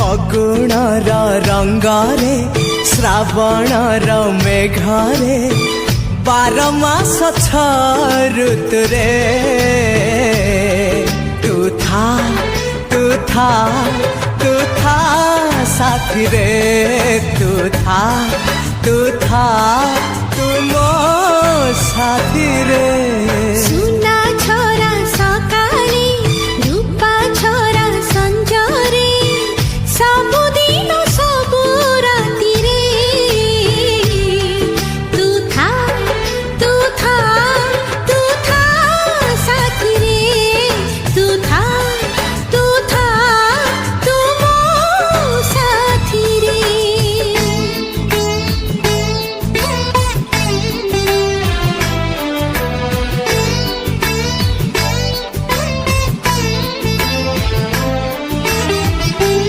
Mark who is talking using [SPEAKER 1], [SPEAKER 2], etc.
[SPEAKER 1] ଫଗୁଣର ରଙ୍ଗରେ ଶ୍ରାବଣର ମେଘରେ 12 ମାସ 6 ଋତୁରେ ତୁ ଥା ତୁ ଥା ତୁ ଥା ସାଥିରେ ତୁ ଥା ତୁ ଥା ତୁ ମୋ ସାଥିରେ।